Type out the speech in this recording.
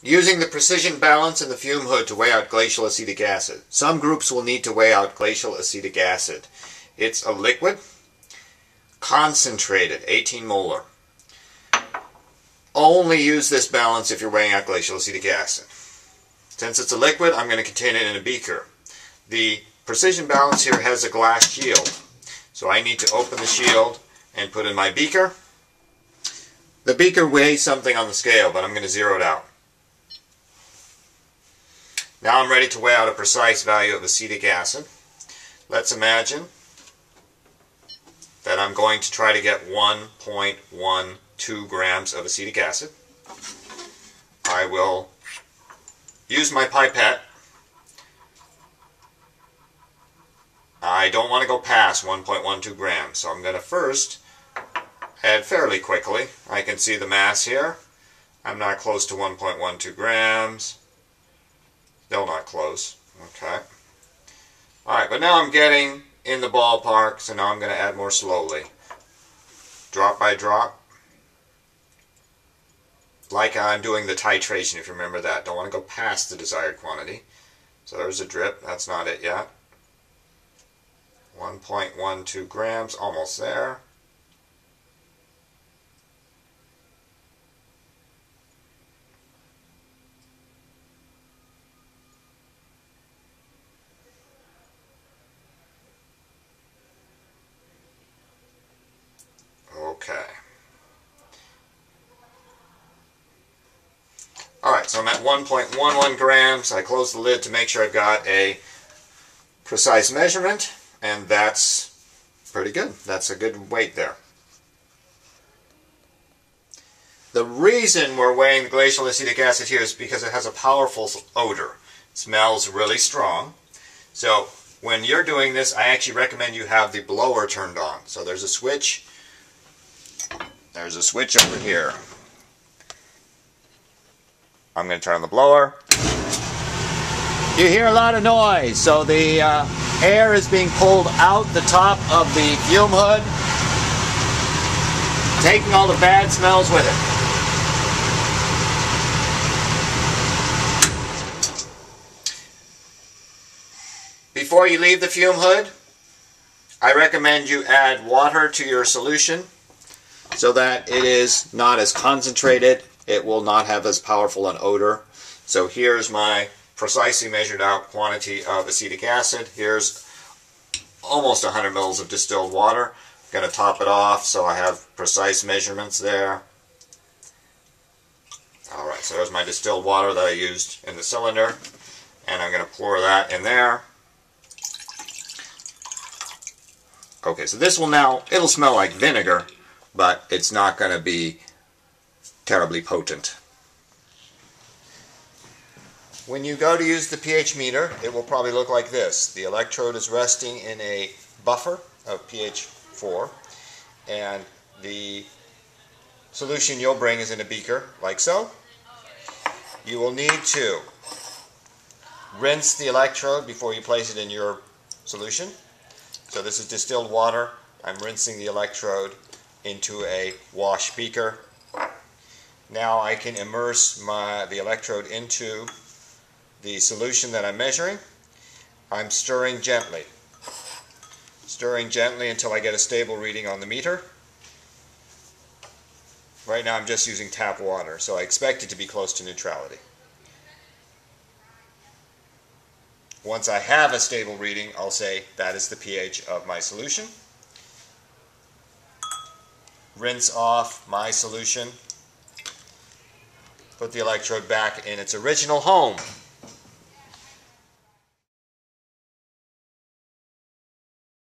Using the precision balance in the fume hood to weigh out glacial acetic acid. Some groups will need to weigh out glacial acetic acid. It's a liquid, concentrated, 18 molar. Only use this balance if you're weighing out glacial acetic acid. Since it's a liquid, I'm going to contain it in a beaker. The precision balance here has a glass shield. So I need to open the shield and put in my beaker. The beaker weighs something on the scale, but I'm going to zero it out. Now I'm ready to weigh out a precise value of acetic acid. Let's imagine that I'm going to try to get 1.12 grams of acetic acid. I will use my pipette. I don't want to go past 1.12 grams, so I'm going to first add fairly quickly. I can see the mass here. I'm not close to 1.12 grams. Still not close. Okay. Alright, but now I'm getting in the ballpark, so now I'm going to add more slowly. Drop by drop. Like I'm doing the titration, if you remember that. Don't want to go past the desired quantity. So there's a drip. That's not it yet. 1.12 grams, almost there. Okay. Alright, so I'm at 1.11 grams. I close the lid to make sure I've got a precise measurement, and that's pretty good. That's a good weight there. The reason we're weighing the glacial acetic acid here is because it has a powerful odor. It smells really strong. So when you're doing this, I actually recommend you have the blower turned on. So there's a switch. There's a switch over here. I'm going to turn on the blower. You hear a lot of noise, so the air is being pulled out the top of the fume hood, taking all the bad smells with it. Before you leave the fume hood, I recommend you add water to your solution so that it is not as concentrated. It will not have as powerful an odor. So here's my precisely measured out quantity of acetic acid. Here's almost 100 mils of distilled water. I'm going to top it off so I have precise measurements there. Alright, so there's my distilled water that I used in the cylinder. And I'm going to pour that in there. Okay, so this will now, it'll smell like vinegar, but it's not going to be terribly potent. When you go to use the pH meter, it will probably look like this. The electrode is resting in a buffer of pH 4, and the solution you'll bring is in a beaker, like so. You will need to rinse the electrode before you place it in your solution. So this is distilled water. I'm rinsing the electrode into a wash beaker. Now I can immerse the electrode into the solution that I'm measuring. I'm stirring gently. Stirring gently until I get a stable reading on the meter. Right now I'm just using tap water, so I expect it to be close to neutrality. Once I have a stable reading, I'll say that is the pH of my solution. Rinse off my solution. Put the electrode back in its original home.